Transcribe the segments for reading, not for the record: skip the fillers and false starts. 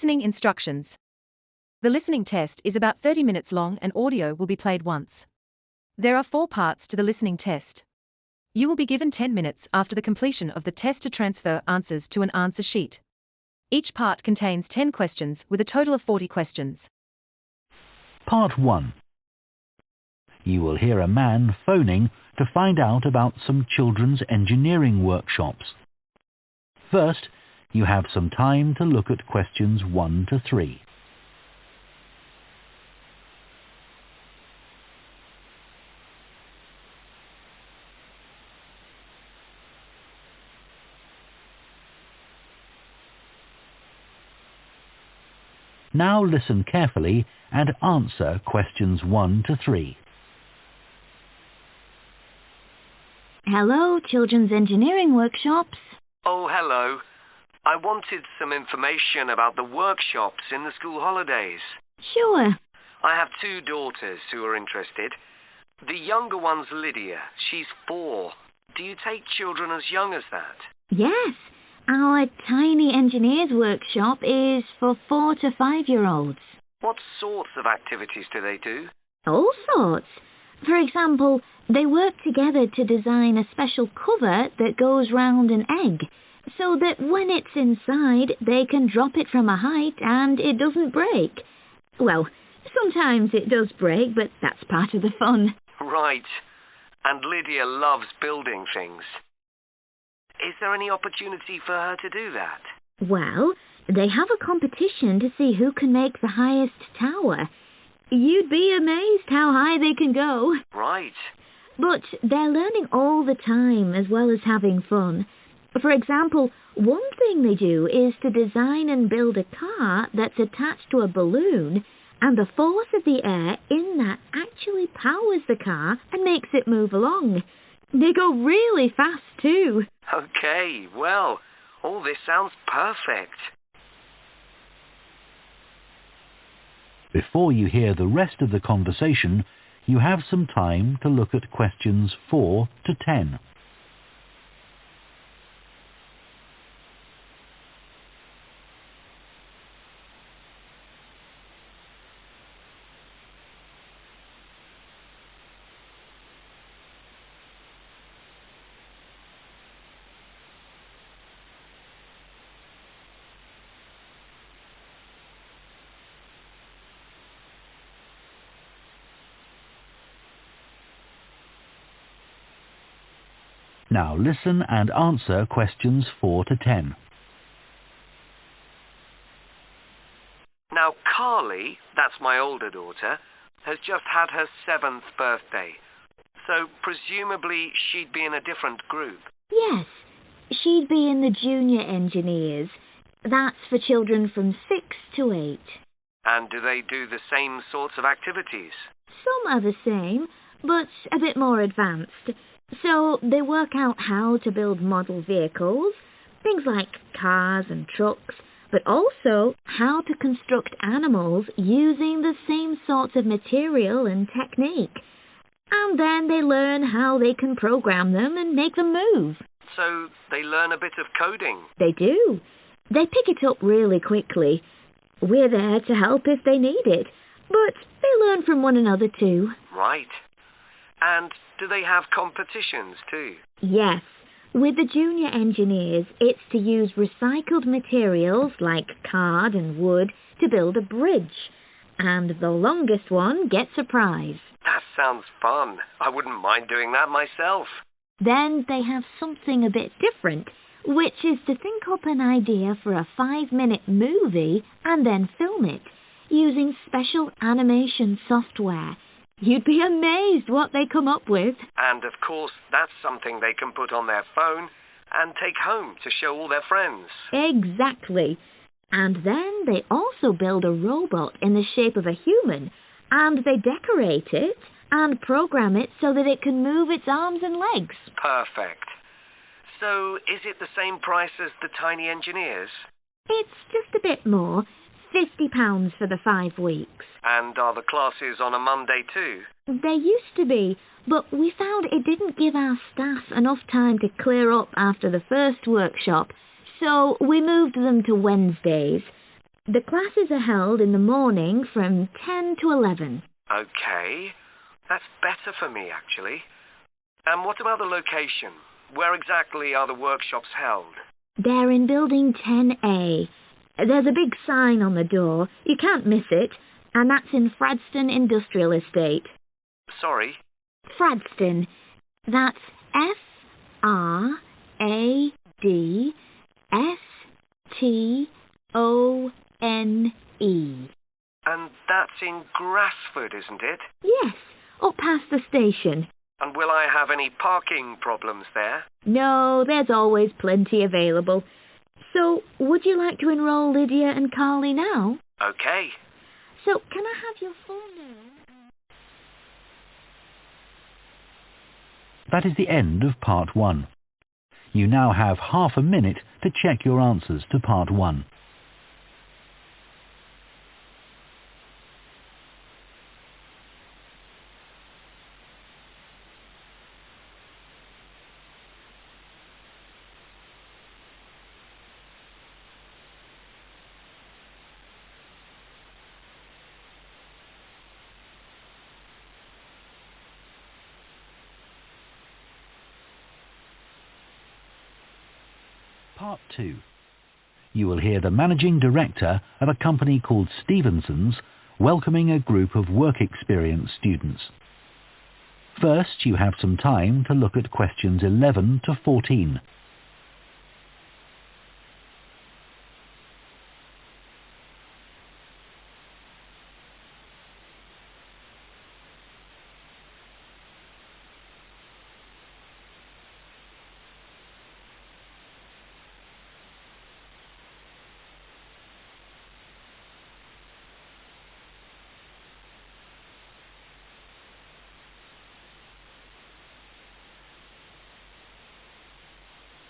Listening instructions. The listening test is about 30 minutes long and audio will be played once. There are 4 parts to the listening test. You will be given 10 minutes after the completion of the test to transfer answers to an answer sheet. Each part contains 10 questions with a total of 40 questions. Part 1. You will hear a man phoning to find out about some children's engineering workshops. First, you have some time to look at questions 1 to 3. Now listen carefully and answer questions 1 to 3. Hello, Children's Engineering Workshops. Oh, hello. I wanted some information about the workshops in the school holidays. Sure. I have 2 daughters who are interested. The younger one's Lydia. She's 4. Do you take children as young as that? Yes, our Tiny Engineers Workshop is for 4 to 5-year-olds. What sorts of activities do they do? All sorts. For example, they work together to design a special cover that goes round an egg, so that when it's inside, they can drop it from a height and it doesn't break. Well, sometimes it does break, but that's part of the fun. Right. And Lydia loves building things. Is there any opportunity for her to do that? Well, they have a competition to see who can make the highest tower. You'd be amazed how high they can go. Right. But they're learning all the time as well as having fun. For example, one thing they do is to design and build a car that's attached to a balloon, and the force of the air in that actually powers the car and makes it move along. They go really fast too. Okay, well, all this sounds perfect. Before you hear the rest of the conversation, you have some time to look at questions 4 to 10. Now listen and answer questions 4 to 10. Now, Carly, that's my older daughter, has just had her 7th birthday. So, presumably, she'd be in a different group. Yes, she'd be in the Junior Engineers. That's for children from 6 to 8. And do they do the same sorts of activities? Some are the same, but a bit more advanced. So they work out how to build model vehicles, things like cars and trucks, but also how to construct animals using the same sorts of material and technique. And then they learn how they can program them and make them move. So they learn a bit of coding? They do. They pick it up really quickly. We're there to help if they need it, but they learn from one another too. Right. And do they have competitions too? Yes. With the Junior Engineers, it's to use recycled materials like card and wood to build a bridge. And the longest one gets a prize. That sounds fun. I wouldn't mind doing that myself. Then they have something a bit different, which is to think up an idea for a 5-minute movie and then film it, using special animation software. You'd be amazed what they come up with. And of course, that's something they can put on their phone and take home to show all their friends. Exactly. And then they also build a robot in the shape of a human, and they decorate it and program it so that it can move its arms and legs. Perfect. So, is it the same price as the Tiny Engineers? It's just a bit more. £50 for the 5 weeks. And are the classes on a Monday too? They used to be, but we found it didn't give our staff enough time to clear up after the first workshop, so we moved them to Wednesdays. The classes are held in the morning from 10 to 11. Okay, that's better for me, actually. And what about the location? Where exactly are the workshops held? They're in Building 10A. There's a big sign on the door. You can't miss it. And that's in Fradston Industrial Estate. Sorry? Fradston. That's F-R-A-D-S-T-O-N-E. And that's in Grassford, isn't it? Yes, up past the station. And will I have any parking problems there? No, there's always plenty available. So, would you like to enroll Lydia and Carly now? Okay. So, can I have your full name? That is the end of Part 1. You now have half a minute to check your answers to Part 1. Part 2. You will hear the Managing Director of a company called Stevenson's welcoming a group of work-experienced students. First, you have some time to look at questions 11 to 14.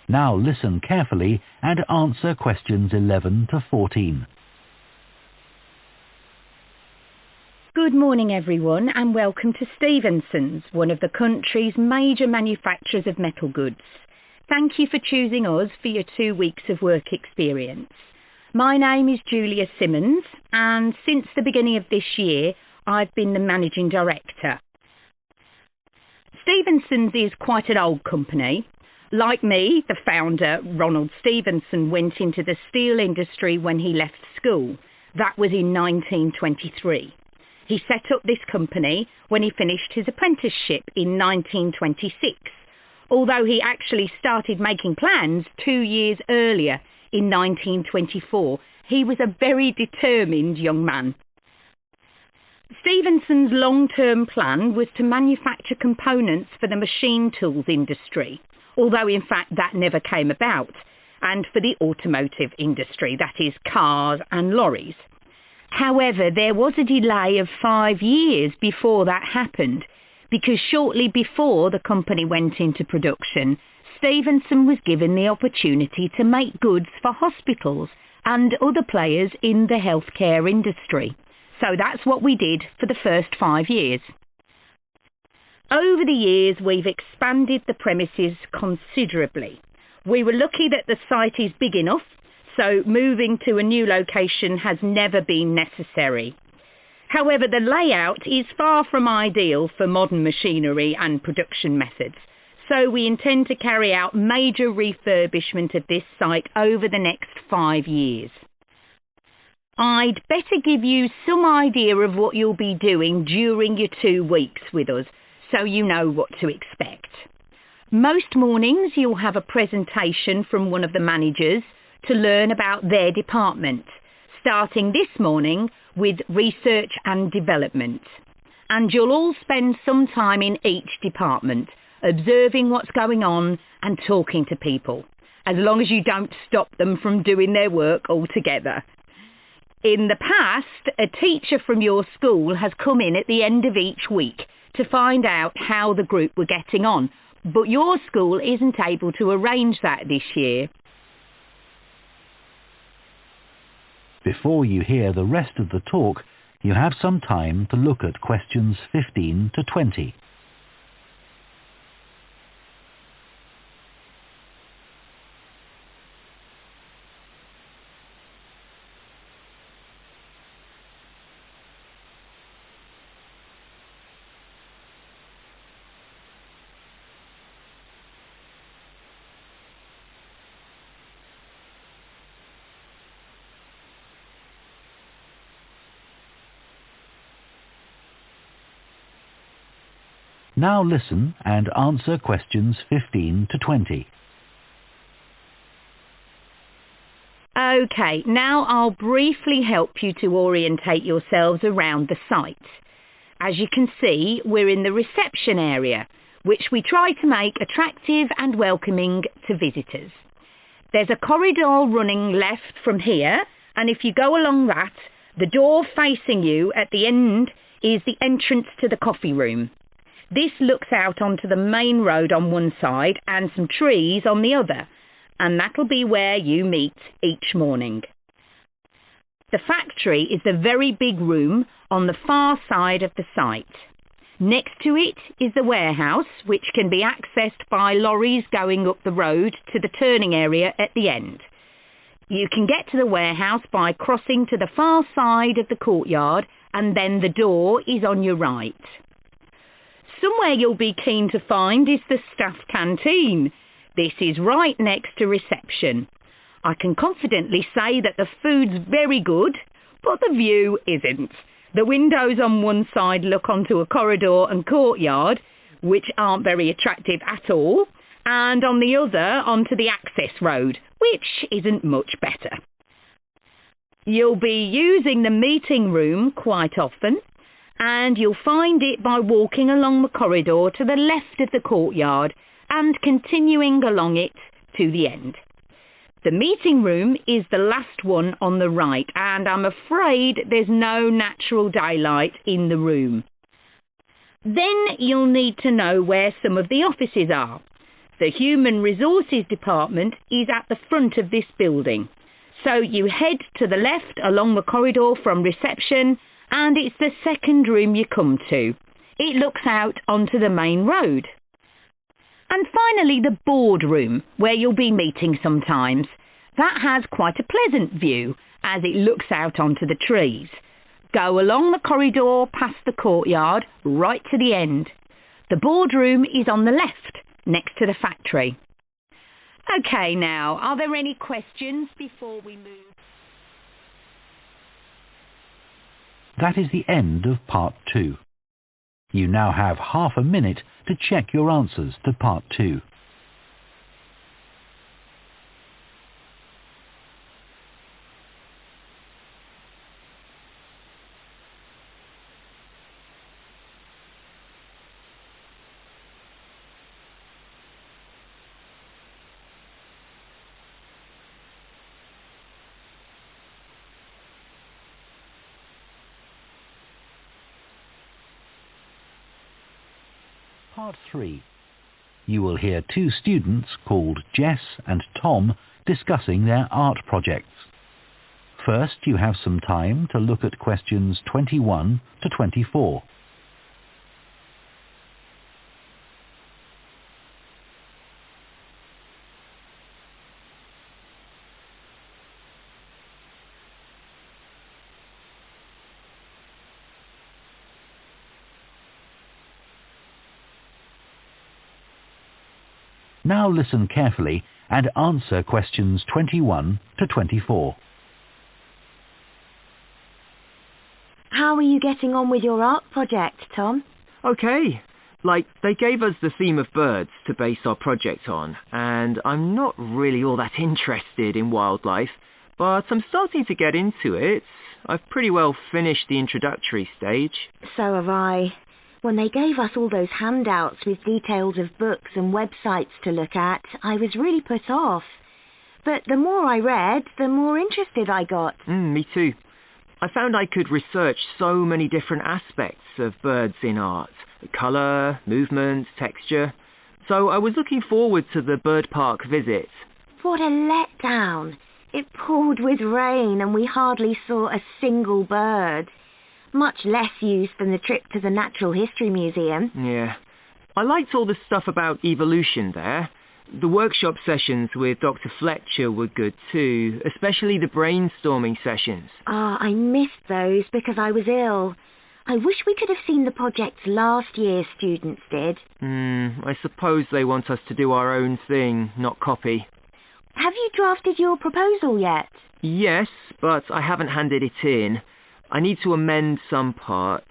Now listen carefully and answer questions 11 to 14. Good morning everyone and welcome to Stevenson's, one of the country's major manufacturers of metal goods. Thank you for choosing us for your 2 weeks of work experience. My name is Julia Simmons and since the beginning of this year I've been the Managing Director. Stevenson's is quite an old company. Like me, the founder, Ronald Stevenson, went into the steel industry when he left school. That was in 1923. He set up this company when he finished his apprenticeship in 1926, although he actually started making plans 2 years earlier in 1924. He was a very determined young man. Stevenson's long-term plan was to manufacture components for the machine tools industry, although in fact that never came about, and for the automotive industry, that is cars and lorries. However, there was a delay of 5 years before that happened, because shortly before the company went into production, Stevenson was given the opportunity to make goods for hospitals and other players in the healthcare industry. So that's what we did for the first 5 years. Over the years, we've expanded the premises considerably. We were lucky that the site is big enough, so moving to a new location has never been necessary. However, the layout is far from ideal for modern machinery and production methods, so we intend to carry out major refurbishment of this site over the next 5 years. I'd better give you some idea of what you'll be doing during your 2 weeks with us, so you know what to expect. Most mornings you'll have a presentation from one of the managers to learn about their department, starting this morning with research and development. And you'll all spend some time in each department, observing what's going on and talking to people, as long as you don't stop them from doing their work altogether. In the past, a teacher from your school has come in at the end of each week to find out how the group were getting on, but your school isn't able to arrange that this year. Before you hear the rest of the talk, you have some time to look at questions 15 to 20. Now listen and answer questions 15 to 20. OK, now I'll briefly help you to orientate yourselves around the site. As you can see, we're in the reception area, which we try to make attractive and welcoming to visitors. There's a corridor running left from here, and if you go along that, the door facing you at the end is the entrance to the coffee room. This looks out onto the main road on one side and some trees on the other, and that'll be where you meet each morning. The factory is the very big room on the far side of the site. Next to it is the warehouse, which can be accessed by lorries going up the road to the turning area at the end. You can get to the warehouse by crossing to the far side of the courtyard, and then the door is on your right. Somewhere you'll be keen to find is the staff canteen. This is right next to reception. I can confidently say that the food's very good, but the view isn't. The windows on one side look onto a corridor and courtyard, which aren't very attractive at all, and on the other onto the access road, which isn't much better. You'll be using the meeting room quite often, and you'll find it by walking along the corridor to the left of the courtyard and continuing along it to the end. The meeting room is the last one on the right, and I'm afraid there's no natural daylight in the room. Then you'll need to know where some of the offices are. The Human Resources Department is at the front of this building. So you head to the left along the corridor from reception, and it's the second room you come to. It looks out onto the main road. And finally, the boardroom, where you'll be meeting sometimes. That has quite a pleasant view, as it looks out onto the trees. Go along the corridor past the courtyard, right to the end. The boardroom is on the left, next to the factory. OK, now, are there any questions before we move? That is the end of part 2. You now have half a minute to check your answers to part 2. Part 3. You will hear 2 students called Jess and Tom discussing their art projects. First, you have some time to look at questions 21 to 24. Now listen carefully and answer questions 21 to 24. How are you getting on with your art project, Tom? Okay. They gave us the theme of birds to base our project on, and I'm not really all that interested in wildlife, but I'm starting to get into it. I've pretty well finished the introductory stage. So have I. When they gave us all those handouts with details of books and websites to look at, I was really put off. But the more I read, the more interested I got. Me too. I found I could research so many different aspects of birds in art. Colour, movement, texture. So I was looking forward to the bird park visit. What a letdown. It poured with rain and we hardly saw a single bird. Much less use than the trip to the Natural History Museum. Yeah. I liked all the stuff about evolution there. The workshop sessions with Dr. Fletcher were good too, especially the brainstorming sessions. I missed those because I was ill. I wish we could have seen the projects last year's students did. I suppose they want us to do our own thing, not copy. Have you drafted your proposal yet? Yes, but I haven't handed it in. I need to amend some parts.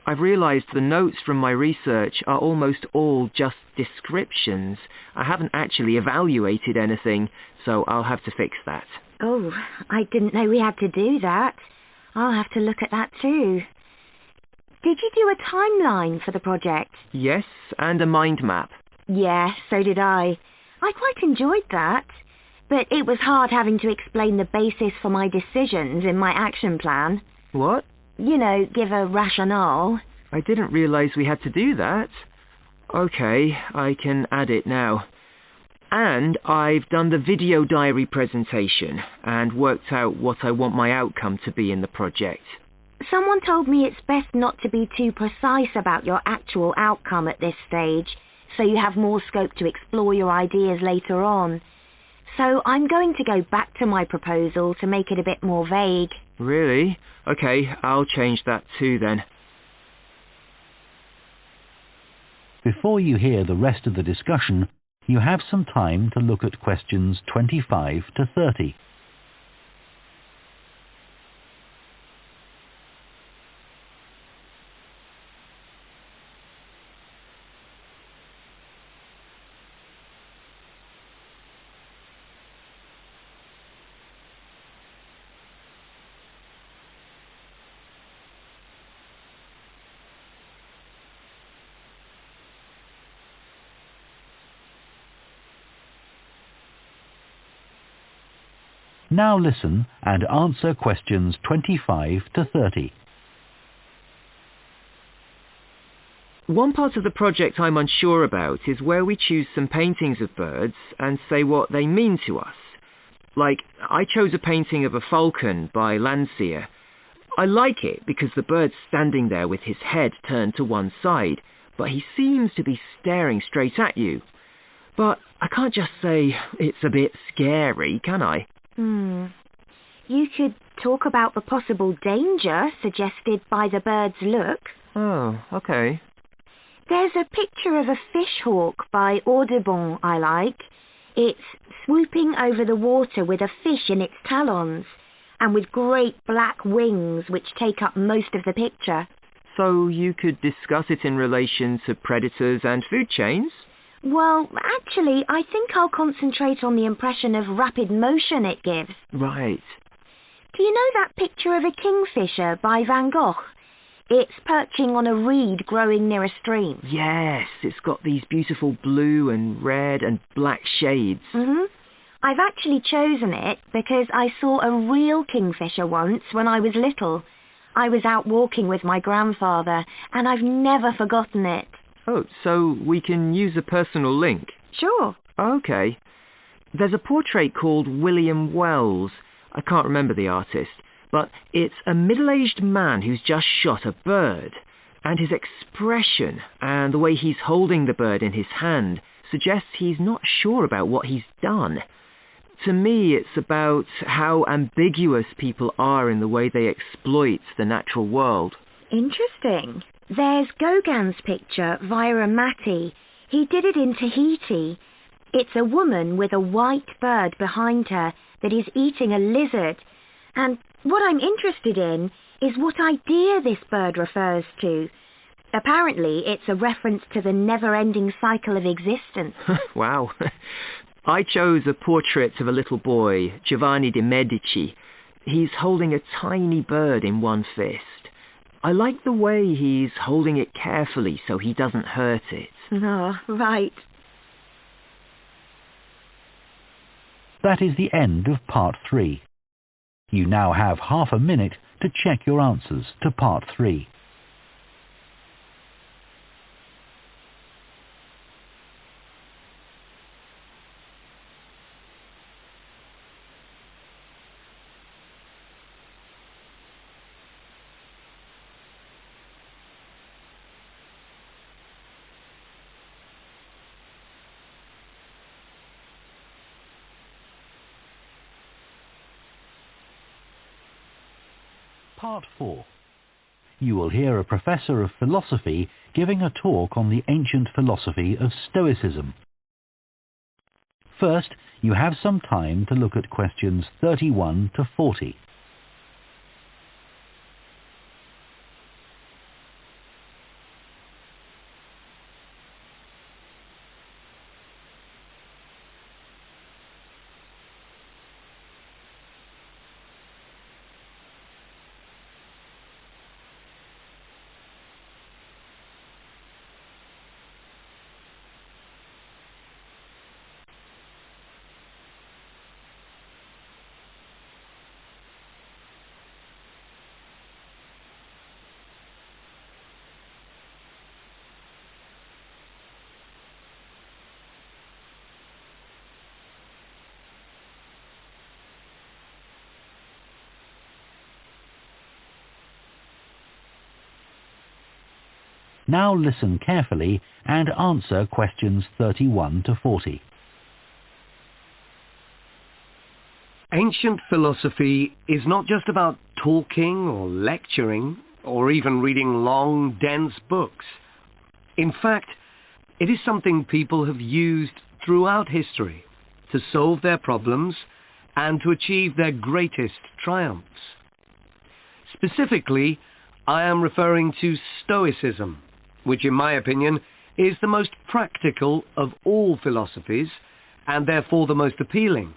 I've realised the notes from my research are almost all just descriptions. I haven't actually evaluated anything, so I'll have to fix that. Oh, I didn't know we had to do that. I'll have to look at that too. Did you do a timeline for the project? Yes, and a mind map. Yeah, so did I. I quite enjoyed that. But it was hard having to explain the basis for my decisions in my action plan. What? You know, give a rationale. I didn't realise we had to do that. Okay, I can add it now. And I've done the video diary presentation and worked out what I want my outcome to be in the project. Someone told me it's best not to be too precise about your actual outcome at this stage, so you have more scope to explore your ideas later on. So I'm going to go back to my proposal to make it a bit more vague. Really? Okay, I'll change that too then. Before you hear the rest of the discussion, you have some time to look at questions 25 to 30. Now listen and answer questions 25 to 30. One part of the project I'm unsure about is where we choose some paintings of birds and say what they mean to us. Like, I chose a painting of a falcon by Landseer. I like it because the bird's standing there with his head turned to one side, but he seems to be staring straight at you. But I can't just say it's a bit scary, can I? You could talk about the possible danger suggested by the bird's look. Oh, okay. There's a picture of a fishhawk by Audubon I like. It's swooping over the water with a fish in its talons, and with great black wings which take up most of the picture. So you could discuss it in relation to predators and food chains? Well, actually, I think I'll concentrate on the impression of rapid motion it gives. Right. Do you know that picture of a kingfisher by Van Gogh? It's perching on a reed growing near a stream. Yes, it's got these beautiful blue and red and black shades. I've actually chosen it because I saw a real kingfisher once when I was little. I was out walking with my grandfather, and I've never forgotten it. Oh, so we can use a personal link? Sure. Okay. There's a portrait called William Wells. I can't remember the artist, but it's a middle-aged man who's just shot a bird, and his expression and the way he's holding the bird in his hand suggests he's not sure about what he's done. To me, it's about how ambiguous people are in the way they exploit the natural world. Interesting. There's Gauguin's picture, Vira Mati. He did it in Tahiti. It's a woman with a white bird behind her that is eating a lizard. And what I'm interested in is what idea this bird refers to. Apparently, it's a reference to the never-ending cycle of existence. Wow. I chose a portrait of a little boy, Giovanni de' Medici. He's holding a tiny bird in one fist. I like the way he's holding it carefully so he doesn't hurt it. Oh, right. That is the end of part 3. You now have half a minute to check your answers to part 3. Part 4. You will hear a professor of philosophy giving a talk on the ancient philosophy of Stoicism. First, you have some time to look at questions 31 to 40. Now listen carefully and answer questions 31 to 40. Ancient philosophy is not just about talking or lecturing or even reading long, dense books. In fact, it is something people have used throughout history to solve their problems and to achieve their greatest triumphs. Specifically, I am referring to Stoicism, which in my opinion is the most practical of all philosophies and therefore the most appealing.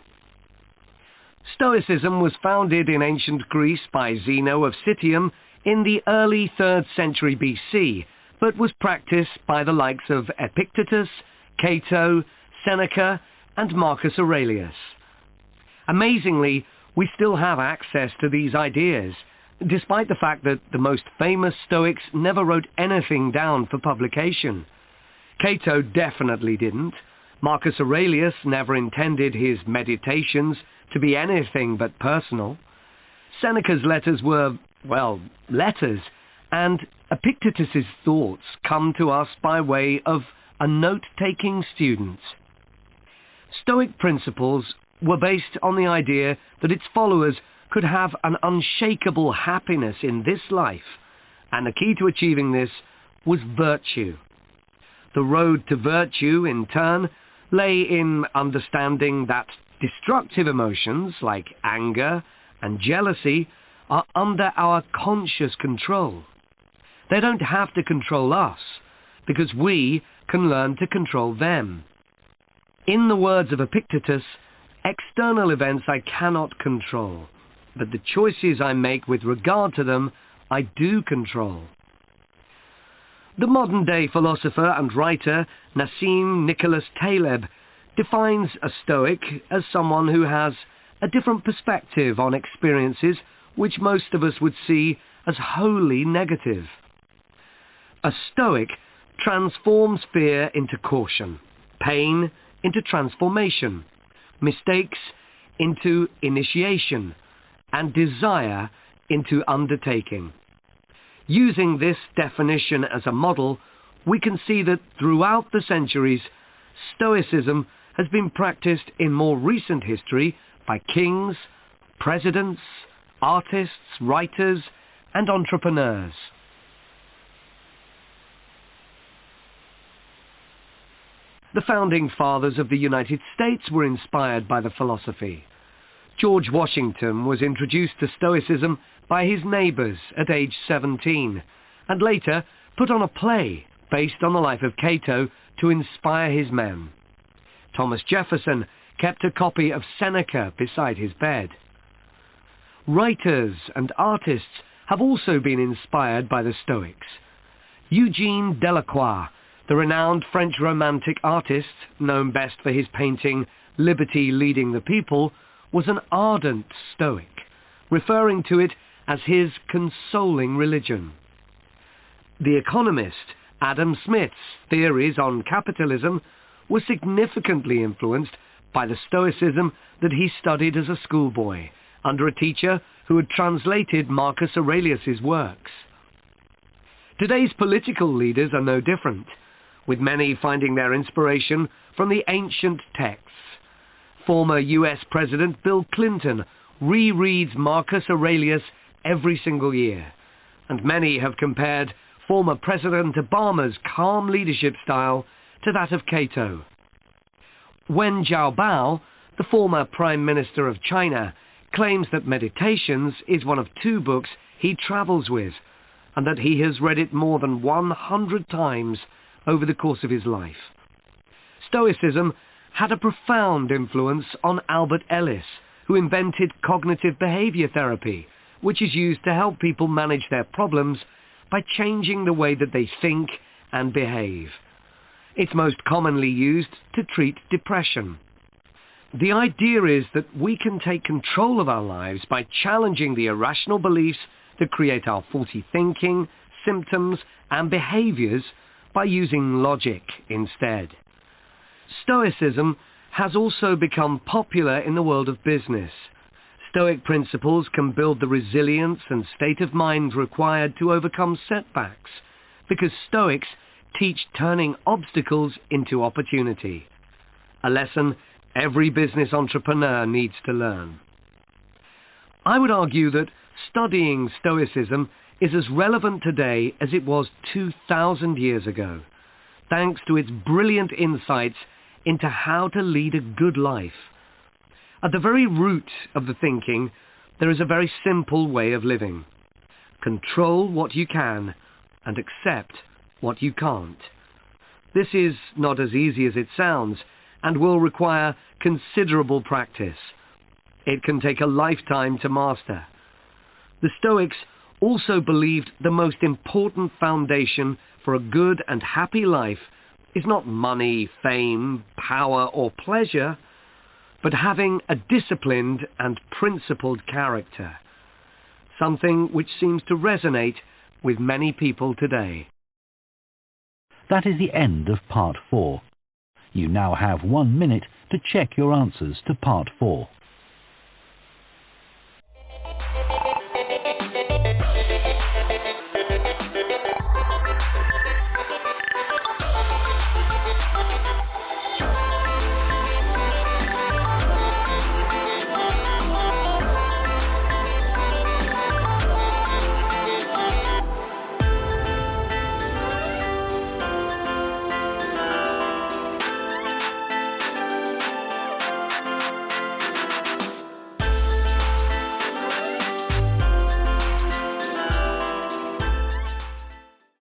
Stoicism was founded in ancient Greece by Zeno of Citium in the early 3rd century BC, but was practiced by the likes of Epictetus, Cato, Seneca, and Marcus Aurelius. Amazingly, we still have access to these ideas, despite the fact that the most famous Stoics never wrote anything down for publication. Cato definitely didn't. Marcus Aurelius never intended his meditations to be anything but personal. Seneca's letters were, well, letters, and Epictetus's thoughts come to us by way of a note-taking student. Stoic principles were based on the idea that its followers could have an unshakable happiness in this life, and the key to achieving this was virtue. The road to virtue, in turn, lay in understanding that destructive emotions like anger and jealousy are under our conscious control. They don't have to control us, because we can learn to control them. In the words of Epictetus, external events I cannot control, but the choices I make with regard to them I do control. The modern-day philosopher and writer Nassim Nicholas Taleb defines a Stoic as someone who has a different perspective on experiences which most of us would see as wholly negative. A Stoic transforms fear into caution, pain into transformation, mistakes into initiation, and desire into undertaking. Using this definition as a model, we can see that throughout the centuries, Stoicism has been practiced in more recent history by kings, presidents, artists, writers, and entrepreneurs. The founding fathers of the United States were inspired by the philosophy. George Washington was introduced to Stoicism by his neighbours at age 17, and later put on a play based on the life of Cato to inspire his men. Thomas Jefferson kept a copy of Seneca beside his bed. Writers and artists have also been inspired by the Stoics. Eugene Delacroix, the renowned French Romantic artist, known best for his painting Liberty Leading the People, was an ardent Stoic, referring to it as his consoling religion. The economist Adam Smith's theories on capitalism were significantly influenced by the Stoicism that he studied as a schoolboy, under a teacher who had translated Marcus Aurelius's works. Today's political leaders are no different, with many finding their inspiration from the ancient texts. Former US President Bill Clinton rereads Marcus Aurelius every single year, and many have compared former President Obama's calm leadership style to that of Cato. Wen Jiabao, the former Prime Minister of China, claims that Meditations is one of 2 books he travels with, and that he has read it more than 100 times over the course of his life. Stoicism had a profound influence on Albert Ellis, who invented cognitive behavior therapy, which is used to help people manage their problems by changing the way that they think and behave. It's most commonly used to treat depression. The idea is that we can take control of our lives by challenging the irrational beliefs that create our faulty thinking, symptoms, and behaviors by using logic instead. Stoicism has also become popular in the world of business. Stoic principles can build the resilience and state of mind required to overcome setbacks, because Stoics teach turning obstacles into opportunity, a lesson every business entrepreneur needs to learn. I would argue that studying Stoicism is as relevant today as it was 2,000 years ago, thanks to its brilliant insights into how to lead a good life. At the very root of the thinking, there is a very simple way of living. Control what you can and accept what you can't. This is not as easy as it sounds and will require considerable practice. It can take a lifetime to master. The Stoics also believed the most important foundation for a good and happy life is not money, fame, power, or pleasure, but having a disciplined and principled character, something which seems to resonate with many people today. That is the end of Part 4. You now have 1 minute to check your answers to Part 4.